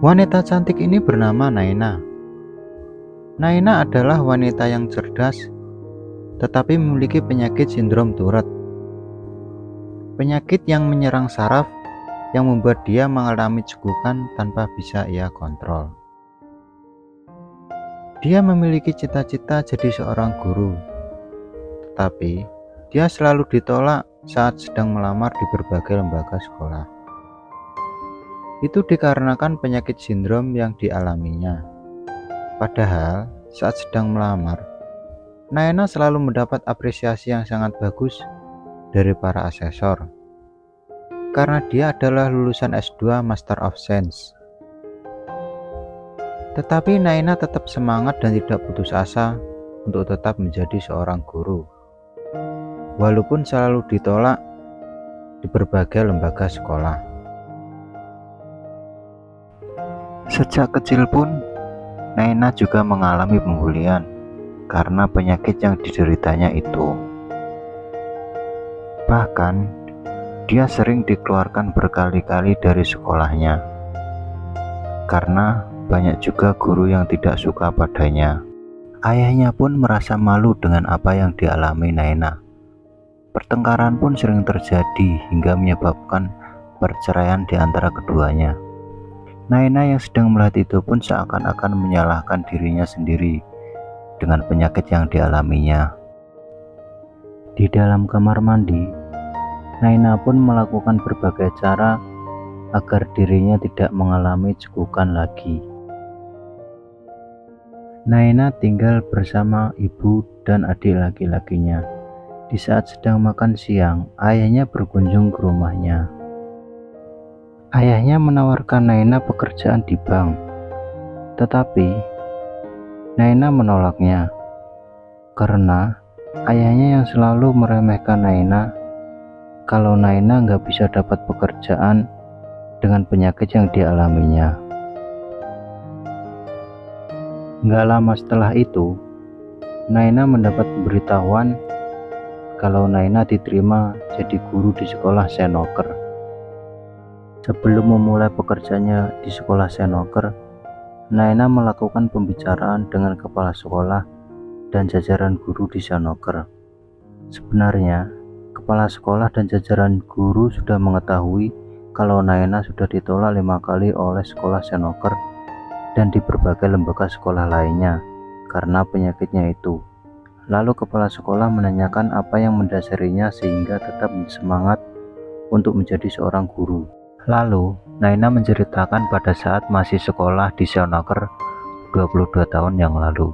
Wanita cantik ini bernama Naina. Naina adalah wanita yang cerdas, tetapi memiliki penyakit sindrom Tourette. Penyakit yang menyerang saraf yang membuat dia mengalami cegukan tanpa bisa ia kontrol. Dia memiliki cita-cita jadi seorang guru, tetapi dia selalu ditolak saat sedang melamar di berbagai lembaga sekolah. Itu dikarenakan penyakit sindrom yang dialaminya. Padahal saat sedang melamar, Naina selalu mendapat apresiasi yang sangat bagus dari para asesor, karena dia adalah lulusan S2 Master of Science. Tetapi Naina tetap semangat dan tidak putus asa untuk tetap menjadi seorang guru, walaupun selalu ditolak di berbagai lembaga sekolah. Sejak kecil pun, Naina juga mengalami pembulian karena penyakit yang dideritanya itu. Bahkan, dia sering dikeluarkan berkali-kali dari sekolahnya karena banyak juga guru yang tidak suka padanya. Ayahnya pun merasa malu dengan apa yang dialami Naina. Pertengkaran pun sering terjadi hingga menyebabkan perceraian di antara keduanya. Naina yang sedang melihat itu pun seakan-akan menyalahkan dirinya sendiri dengan penyakit yang dialaminya. Di dalam kamar mandi, Naina pun melakukan berbagai cara agar dirinya tidak mengalami cegukan lagi. Naina tinggal bersama ibu dan adik laki-lakinya. Di saat sedang makan siang, ayahnya berkunjung ke rumahnya. Ayahnya menawarkan Naina pekerjaan di bank, tetapi Naina menolaknya karena ayahnya yang selalu meremehkan Naina kalau Naina nggak bisa dapat pekerjaan dengan penyakit yang dialaminya. Nggak lama setelah itu, Naina mendapat pemberitahuan kalau Naina diterima jadi guru di sekolah Senoker. Sebelum memulai pekerjaannya di sekolah Senoker, Naina melakukan pembicaraan dengan kepala sekolah dan jajaran guru di Senoker. Sebenarnya, kepala sekolah dan jajaran guru sudah mengetahui kalau Naina sudah ditolak 5 kali oleh sekolah Senoker dan di berbagai lembaga sekolah lainnya karena penyakitnya itu. Lalu kepala sekolah menanyakan apa yang mendasarinya sehingga tetap semangat untuk menjadi seorang guru. Lalu, Naina menceritakan pada saat masih sekolah di Senoker 22 tahun yang lalu.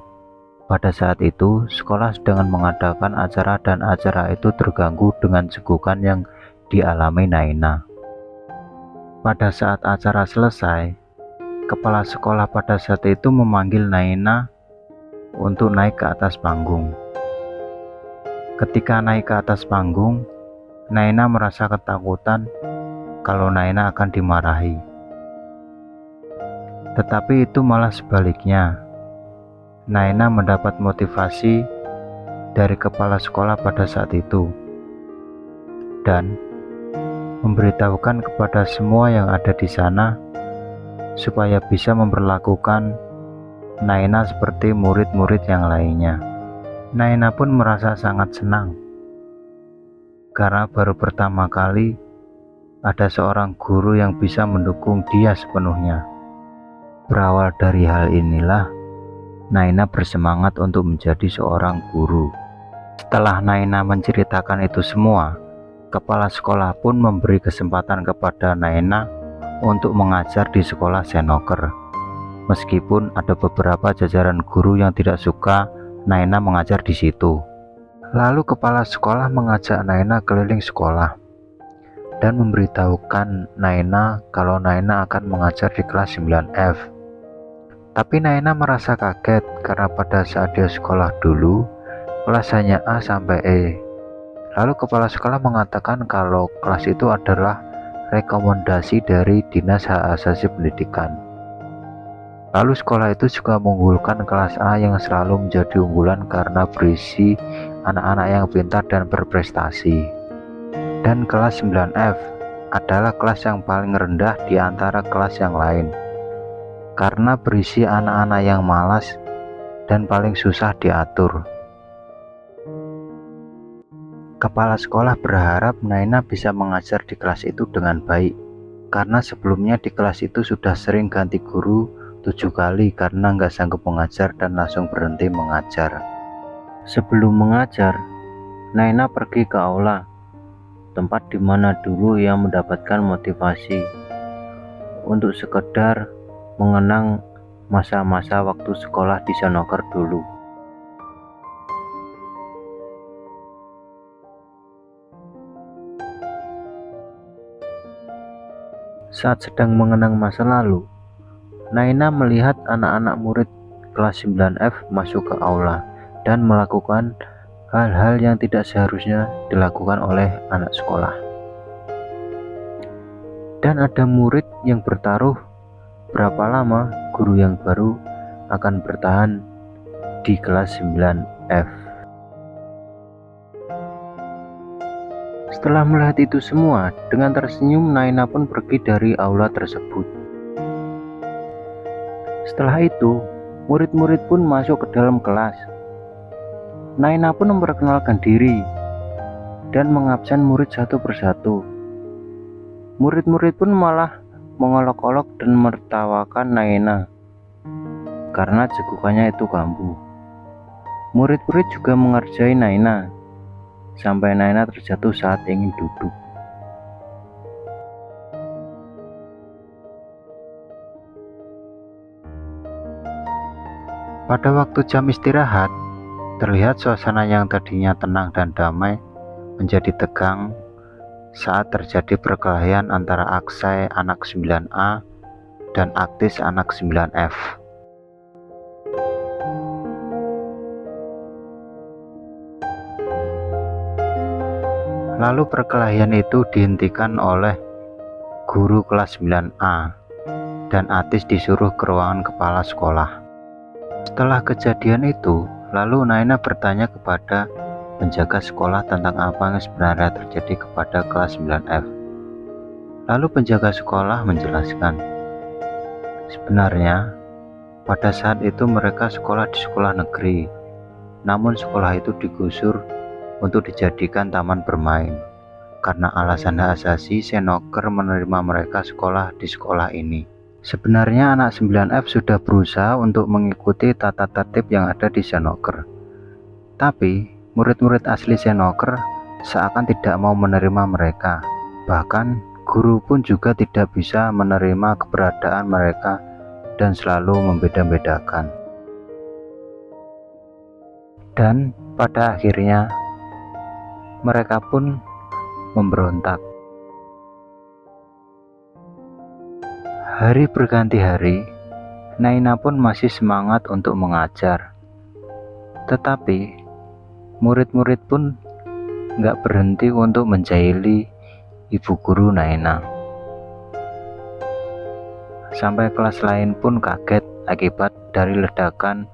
Pada saat itu, sekolah sedang mengadakan acara dan acara itu terganggu dengan cegukan yang dialami Naina. Pada saat acara selesai, kepala sekolah pada saat itu memanggil Naina untuk naik ke atas panggung. Ketika naik ke atas panggung, Naina merasa ketakutan kalau Naina akan dimarahi. Tetapi itu malah sebaliknya. Naina mendapat motivasi dari kepala sekolah pada saat itu dan memberitahukan kepada semua yang ada di sana supaya bisa memperlakukan Naina seperti murid-murid yang lainnya. Naina pun merasa sangat senang karena baru pertama kali ada seorang guru yang bisa mendukung dia sepenuhnya. Berawal dari hal inilah, Naina bersemangat untuk menjadi seorang guru. Setelah Naina menceritakan itu semua, kepala sekolah pun memberi kesempatan kepada Naina untuk mengajar di sekolah Senoker. Meskipun ada beberapa jajaran guru yang tidak suka Naina mengajar di situ. Lalu kepala sekolah mengajak Naina keliling sekolah dan memberitahukan Naina kalau Naina akan mengajar di kelas 9F. Tapi Naina merasa kaget karena pada saat dia sekolah dulu, kelas hanya A sampai E. Lalu kepala sekolah mengatakan kalau kelas itu adalah rekomendasi dari Dinas Hak Asasi Pendidikan. Lalu sekolah itu juga mengunggulkan kelas A yang selalu menjadi unggulan karena berisi anak-anak yang pintar dan berprestasi. Dan kelas 9F adalah kelas yang paling rendah di antara kelas yang lain. karena berisi anak-anak yang malas dan paling susah diatur. Kepala sekolah berharap Naina bisa mengajar di kelas itu dengan baik, karena sebelumnya di kelas itu sudah sering ganti guru 7 kali karena nggak sanggup mengajar dan langsung berhenti mengajar. Sebelum mengajar, Naina pergi ke aula, tempat di mana dulu ia mendapatkan motivasi untuk sekedar mengenang masa-masa waktu sekolah di Senoker dulu. Saat sedang mengenang masa lalu, Naina melihat anak-anak murid kelas 9F masuk ke aula dan melakukan hal-hal yang tidak seharusnya dilakukan oleh anak sekolah. Dan ada murid yang bertaruh berapa lama guru yang baru akan bertahan di kelas 9F. Setelah melihat itu semua, dengan tersenyum Naina pun pergi dari aula tersebut. Setelah itu, murid-murid pun masuk ke dalam kelas. Naina pun memperkenalkan diri dan mengabsen murid satu persatu. Murid-murid pun malah mengolok-olok dan menertawakan Naina karena cegukannya itu kambuh. Murid-murid juga mengerjai Naina sampai Naina terjatuh saat ingin duduk. Pada waktu jam istirahat, terlihat suasana yang tadinya tenang dan damai menjadi tegang saat terjadi perkelahian antara Aksai anak 9A dan Aktis anak 9F. Lalu perkelahian itu dihentikan oleh guru kelas 9A dan Aktis disuruh ke ruangan kepala sekolah. Setelah kejadian itu, lalu Naina bertanya kepada penjaga sekolah tentang apa yang sebenarnya terjadi kepada kelas 9F. Lalu penjaga sekolah menjelaskan, sebenarnya pada saat itu mereka sekolah di sekolah negeri, namun sekolah itu digusur untuk dijadikan taman bermain. Karena alasan hak asasi, Senoker menerima mereka sekolah di sekolah ini. Sebenarnya anak 9F sudah berusaha untuk mengikuti tata tertib yang ada di Senoker. Tapi murid-murid asli Senoker seakan tidak mau menerima mereka. Bahkan guru pun juga tidak bisa menerima keberadaan mereka dan selalu membeda-bedakan. Dan pada akhirnya mereka pun memberontak. Hari berganti hari, Naina pun masih semangat untuk mengajar. Tetapi murid-murid pun nggak berhenti untuk menjahili ibu guru Naina. Sampai kelas lain pun kaget akibat dari ledakan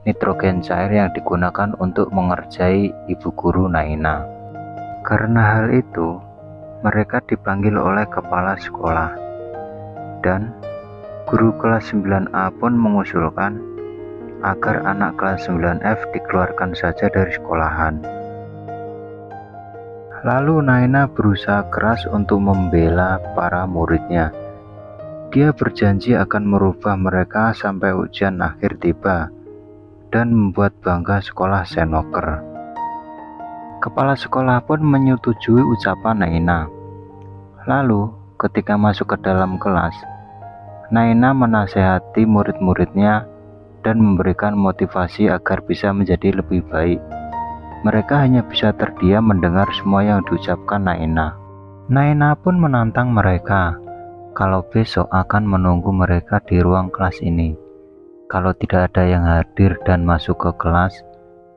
nitrogen cair yang digunakan untuk mengerjai ibu guru Naina. Karena hal itu, mereka dipanggil oleh kepala sekolah. Dan guru kelas 9A pun mengusulkan agar anak kelas 9F dikeluarkan saja dari sekolahan. Lalu Naina berusaha keras untuk membela para muridnya. Dia berjanji akan merubah mereka sampai ujian akhir tiba dan membuat bangga sekolah Senoker. Kepala sekolah pun menyetujui ucapan Naina. Lalu ketika masuk ke dalam kelas, Naina menasehati murid-muridnya dan memberikan motivasi agar bisa menjadi lebih baik. Mereka hanya bisa terdiam mendengar semua yang diucapkan Naina. Naina pun menantang mereka kalau besok akan menunggu mereka di ruang kelas ini. Kalau tidak ada yang hadir dan masuk ke kelas,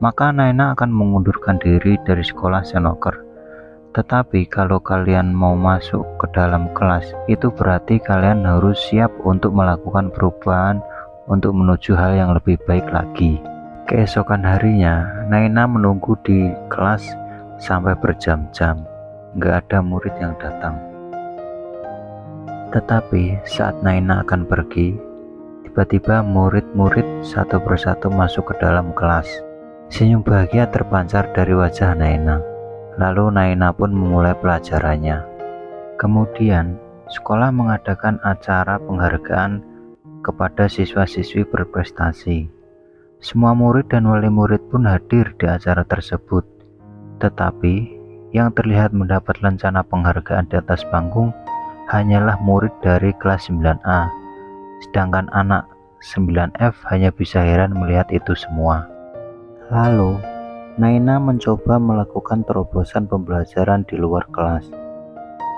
maka Naina akan mengundurkan diri dari sekolah Senoker. Tetapi kalau kalian mau masuk ke dalam kelas, itu berarti kalian harus siap untuk melakukan perubahan untuk menuju hal yang lebih baik lagi. Keesokan harinya, Naina menunggu di kelas sampai berjam-jam. Nggak ada murid yang datang. Tetapi saat Naina akan pergi, Tiba-tiba murid-murid satu persatu masuk ke dalam kelas. Senyum bahagia terpancar dari wajah Naina. Lalu Naina pun memulai pelajarannya. Kemudian, sekolah mengadakan acara penghargaan kepada siswa-siswi berprestasi. Semua murid dan wali murid pun hadir di acara tersebut. Tetapi, yang terlihat mendapat lencana penghargaan di atas panggung hanyalah murid dari kelas 9A. Sedangkan anak 9F hanya bisa heran melihat itu semua. Lalu, Naina mencoba melakukan terobosan pembelajaran di luar kelas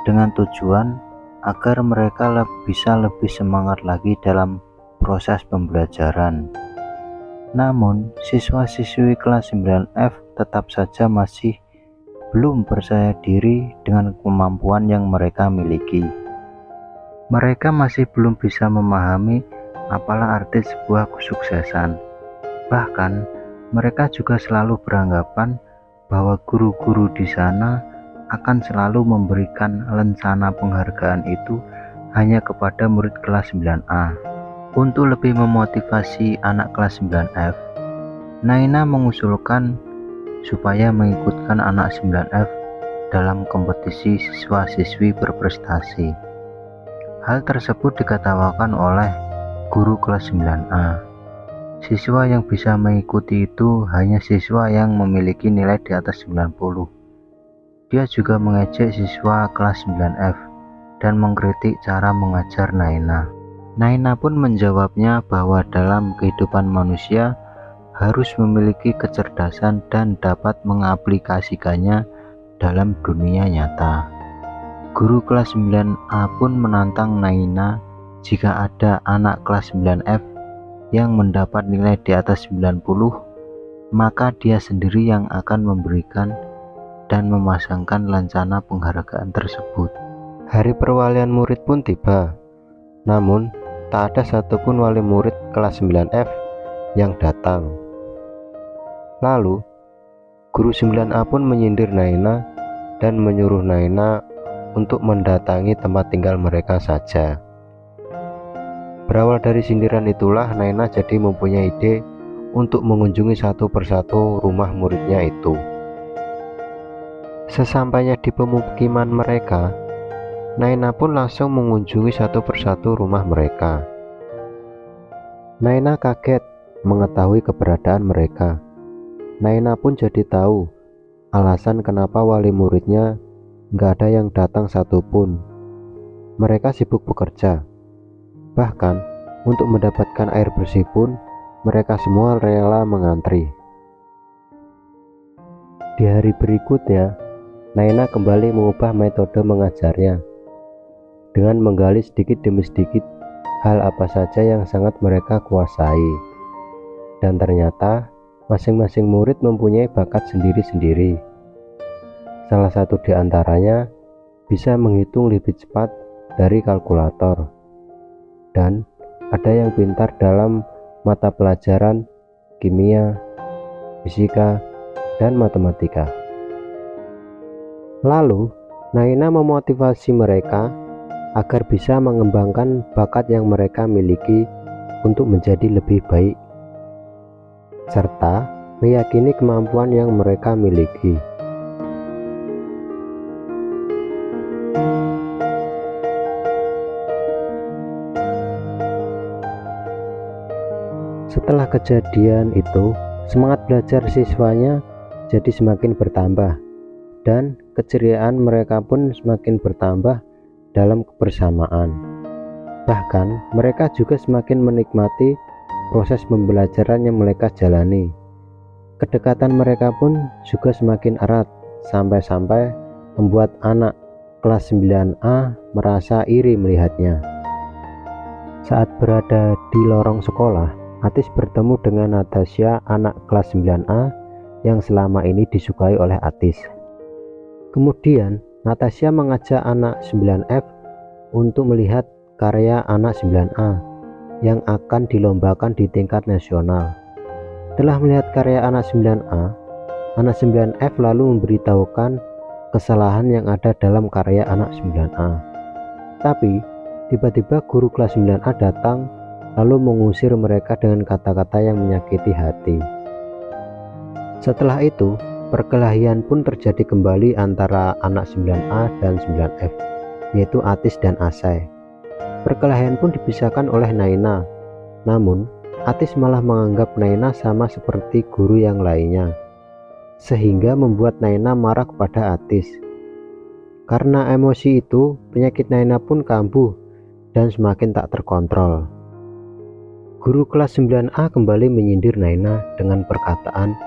dengan tujuan agar mereka bisa lebih semangat lagi dalam proses pembelajaran. Namun, siswa-siswi kelas 9F tetap saja masih belum percaya diri dengan kemampuan yang mereka miliki. Mereka masih belum bisa memahami apalah arti sebuah kesuksesan. Bahkan, mereka juga selalu beranggapan bahwa guru-guru di sana akan selalu memberikan lencana penghargaan itu hanya kepada murid kelas 9A. Untuk lebih memotivasi anak kelas 9F, Naina mengusulkan supaya mengikutkan anak 9F dalam kompetisi siswa-siswi berprestasi. Hal tersebut dikatakan oleh guru kelas 9A. Siswa yang bisa mengikuti itu hanya siswa yang memiliki nilai di atas 90. Dia juga mengejek siswa kelas 9F dan mengkritik cara mengajar Naina. Naina pun menjawabnya bahwa dalam kehidupan manusia harus memiliki kecerdasan dan dapat mengaplikasikannya dalam dunia nyata. Guru kelas 9A pun menantang Naina jika ada anak kelas 9F yang mendapat nilai di atas 90, maka dia sendiri yang akan memberikan dan memasangkan lancana penghargaan tersebut. Hari perwalian murid pun tiba, namun tak ada satupun wali murid kelas 9F yang datang. Lalu, guru 9A pun menyindir Naina dan menyuruh Naina untuk mendatangi tempat tinggal mereka saja. Berawal dari sindiran itulah Naina jadi mempunyai ide untuk mengunjungi satu persatu rumah muridnya itu. Sesampainya di pemukiman mereka, Naina pun langsung mengunjungi satu persatu rumah mereka. Naina kaget mengetahui keberadaan mereka. Naina pun jadi tahu alasan kenapa wali muridnya nggak ada yang datang satupun. Mereka sibuk bekerja. Bahkan untuk mendapatkan air bersih pun mereka semua rela mengantri. Di hari berikutnya, Naina kembali mengubah metode mengajarnya dengan menggali sedikit demi sedikit hal apa saja yang sangat mereka kuasai. Dan ternyata masing-masing murid mempunyai bakat sendiri-sendiri. Salah satu di antaranya bisa menghitung lebih cepat dari kalkulator, dan ada yang pintar dalam mata pelajaran kimia, fisika, dan matematika. Lalu, Naina memotivasi mereka agar bisa mengembangkan bakat yang mereka miliki untuk menjadi lebih baik, serta meyakini kemampuan yang mereka miliki. Setelah kejadian itu, semangat belajar siswanya jadi semakin bertambah, dan keceriaan mereka pun semakin bertambah dalam kebersamaan. Bahkan, mereka juga semakin menikmati proses pembelajaran yang mereka jalani. Kedekatan mereka pun juga semakin erat, sampai-sampai membuat anak kelas 9A merasa iri melihatnya. Saat berada di lorong sekolah, Atis bertemu dengan Natasha, anak kelas 9A yang selama ini disukai oleh Atis. Kemudian, Natasha mengajak anak 9F untuk melihat karya anak 9A yang akan dilombakan di tingkat nasional. Setelah melihat karya anak 9A, anak 9F lalu memberitahukan kesalahan yang ada dalam karya anak 9A. Tapi, tiba-tiba guru kelas 9A datang lalu mengusir mereka dengan kata-kata yang menyakiti hati. Setelah itu, perkelahian pun terjadi kembali antara anak 9A dan 9F, yaitu Atis dan Asai. Perkelahian pun dipisahkan oleh Naina, namun Atis malah menganggap Naina sama seperti guru yang lainnya, sehingga membuat Naina marah kepada Atis. Karena emosi itu, penyakit Naina pun kambuh dan semakin tak terkontrol. Guru kelas 9A kembali menyindir Naina dengan perkataan,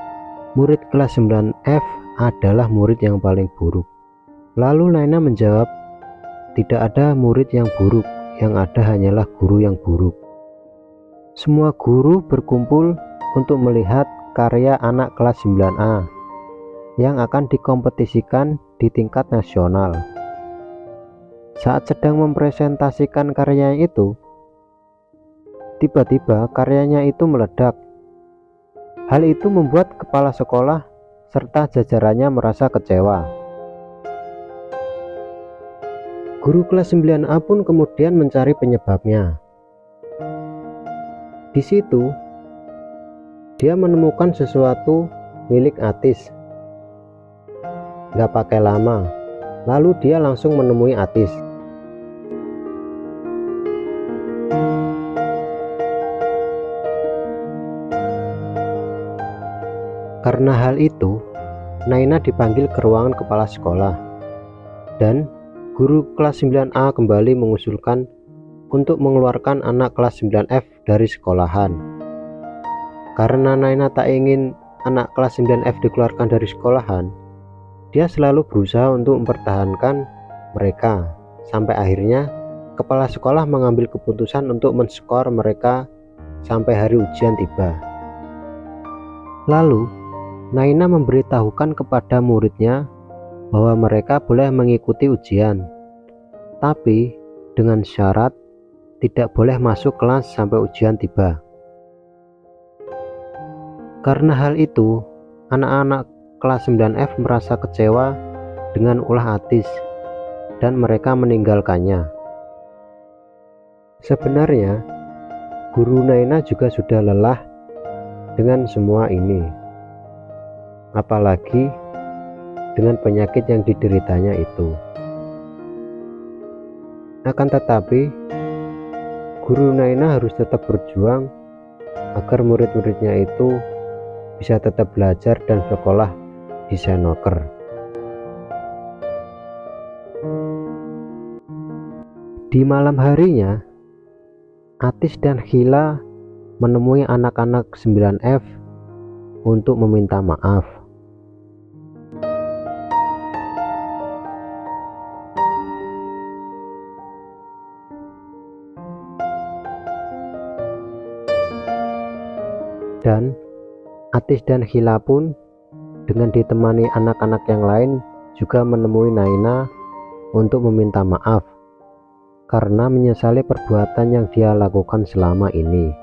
murid kelas 9F adalah murid yang paling buruk. Lalu Naina menjawab, tidak ada murid yang buruk, yang ada hanyalah guru yang buruk. Semua guru berkumpul untuk melihat karya anak kelas 9A yang akan dikompetisikan di tingkat nasional. Saat sedang mempresentasikan karyanya itu, tiba-tiba karyanya itu meledak. Hal itu membuat kepala sekolah serta jajarannya merasa kecewa. Guru kelas 9A pun kemudian mencari penyebabnya. Di situ, dia menemukan sesuatu milik Atis. Gak pakai lama, lalu dia langsung menemui Atis. Karena hal itu, Naina dipanggil ke ruangan kepala sekolah, dan guru kelas 9A kembali mengusulkan untuk mengeluarkan anak kelas 9F dari sekolahan. Karena Naina tak ingin anak kelas 9F dikeluarkan dari sekolahan, dia selalu berusaha untuk mempertahankan mereka, sampai akhirnya kepala sekolah mengambil keputusan untuk menskor mereka sampai hari ujian tiba. Lalu, Naina memberitahukan kepada muridnya bahwa mereka boleh mengikuti ujian, tapi dengan syarat tidak boleh masuk kelas sampai ujian tiba. Karena hal itu, anak-anak kelas 9F merasa kecewa dengan ulah Atis dan mereka meninggalkannya. Sebenarnya, guru Naina juga sudah lelah dengan semua ini, apalagi dengan penyakit yang dideritanya itu. Akan tetapi, guru Naina harus tetap berjuang agar murid-muridnya itu bisa tetap belajar dan sekolah di Senoker. Di malam harinya, Atis dan Hila menemui anak-anak 9F untuk meminta maaf. Dan Atis dan Hila pun dengan ditemani anak-anak yang lain juga menemui Naina untuk meminta maaf karena menyesali perbuatan yang dia lakukan selama ini.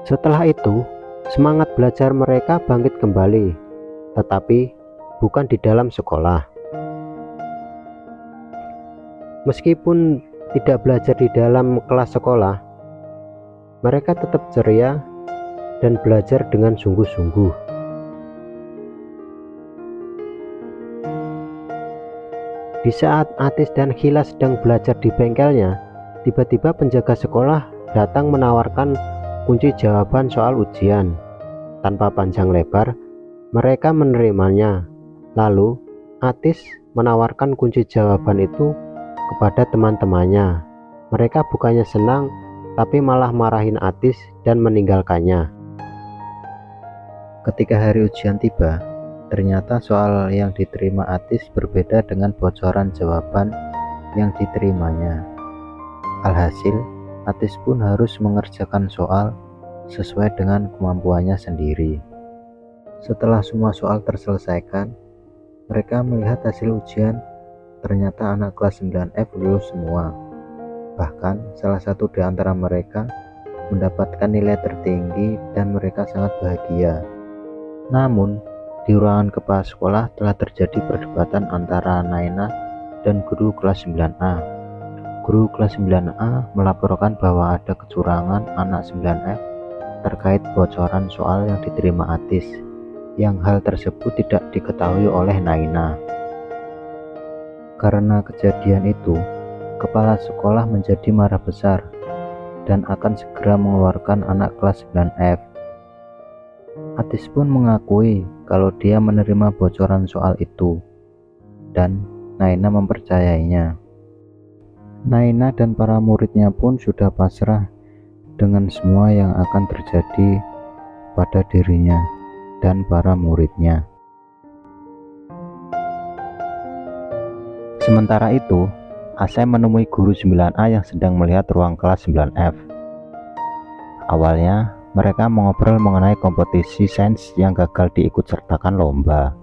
Setelah itu, semangat belajar mereka bangkit kembali, tetapi bukan di dalam sekolah. Meskipun tidak belajar di dalam kelas sekolah, mereka tetap ceria dan belajar dengan sungguh-sungguh. Di saat Atis dan Hila sedang belajar di bengkelnya, tiba-tiba penjaga sekolah datang menawarkan kunci jawaban soal ujian. Tanpa panjang lebar, mereka menerimanya. Lalu, Atis menawarkan kunci jawaban itu kepada teman-temannya. Mereka bukannya senang, tapi malah marahin Atis dan meninggalkannya. Ketika hari ujian tiba, ternyata soal yang diterima Atis berbeda dengan bocoran jawaban yang diterimanya. Alhasil, Atis pun harus mengerjakan soal sesuai dengan kemampuannya sendiri. Setelah semua soal terselesaikan, mereka melihat hasil ujian. Ternyata anak kelas 9F lulus semua. Bahkan salah satu di antara mereka mendapatkan nilai tertinggi dan mereka sangat bahagia. Namun, Di ruangan kepala sekolah telah terjadi perdebatan antara Naina dan guru kelas 9A. Guru kelas 9A melaporkan bahwa ada kecurangan anak 9F terkait bocoran soal yang diterima Atis, yang hal tersebut tidak diketahui oleh Naina. Karena kejadian itu, kepala sekolah menjadi marah besar dan akan segera mengeluarkan anak kelas 9F. Atis pun mengakui kalau dia menerima bocoran soal itu, dan Naina mempercayainya. Naina dan para muridnya pun sudah pasrah dengan semua yang akan terjadi pada dirinya dan para muridnya. Sementara itu, Asep menemui guru 9A yang sedang melihat ruang kelas 9F. Awalnya, mereka mengobrol mengenai kompetisi sains yang gagal diikutsertakan lomba.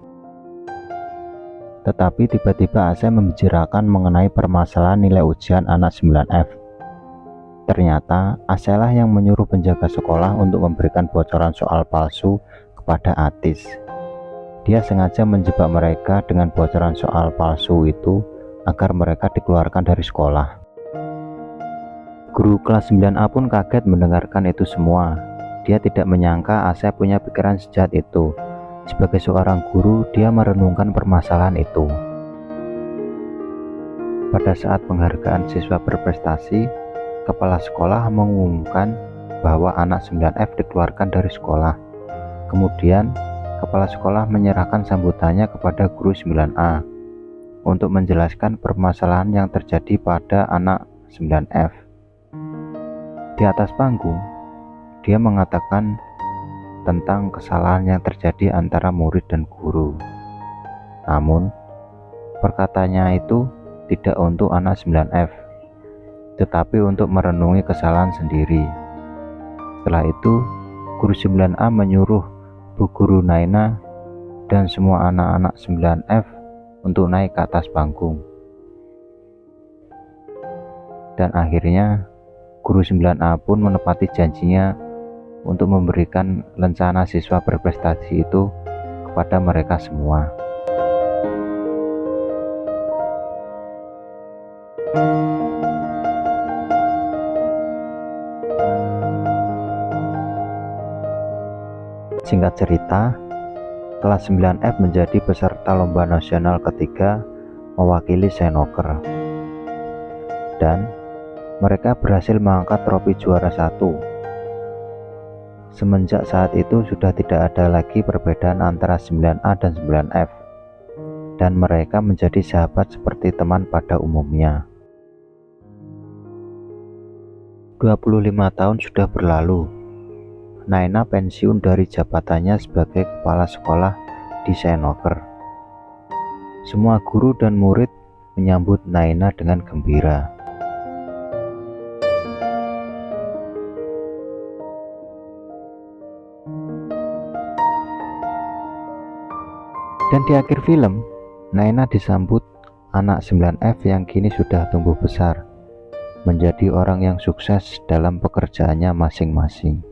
Tetapi tiba-tiba Asep membicarakan mengenai permasalahan nilai ujian anak 9F. Ternyata Asep lah yang menyuruh penjaga sekolah untuk memberikan bocoran soal palsu kepada Atis. Dia sengaja menjebak mereka dengan bocoran soal palsu itu agar mereka dikeluarkan dari sekolah. Guru kelas 9A pun kaget mendengarkan itu semua. Dia tidak menyangka Asep punya pikiran sejahat itu. Sebagai seorang guru, dia merenungkan permasalahan itu. Pada saat penghargaan siswa berprestasi, kepala sekolah mengumumkan bahwa anak 9F dikeluarkan dari sekolah. Kemudian, kepala sekolah menyerahkan sambutannya kepada guru 9A untuk menjelaskan permasalahan yang terjadi pada anak 9F. Di atas panggung, dia mengatakan tentang kesalahan yang terjadi antara murid dan guru. Namun, perkataannya itu tidak untuk anak 9F, tetapi untuk merenungi kesalahan sendiri. Setelah itu, guru 9A menyuruh Bu Guru Naina dan semua anak-anak 9F untuk naik ke atas panggung. Dan akhirnya, guru 9A pun menepati janjinya untuk memberikan lencana siswa berprestasi itu kepada mereka semua. Singkat cerita, kelas 9F menjadi peserta lomba nasional ketiga mewakili Senoker, dan mereka berhasil mengangkat trofi juara 1. Semenjak saat itu sudah tidak ada lagi perbedaan antara 9A dan 9F, dan mereka menjadi sahabat seperti teman pada umumnya. 25 tahun sudah berlalu. Naina pensiun dari jabatannya sebagai kepala sekolah di Senoker. Semua guru dan murid menyambut Naina dengan gembira. Dan di akhir film, Naina disambut anak 9F yang kini sudah tumbuh besar, menjadi orang yang sukses dalam pekerjaannya masing-masing.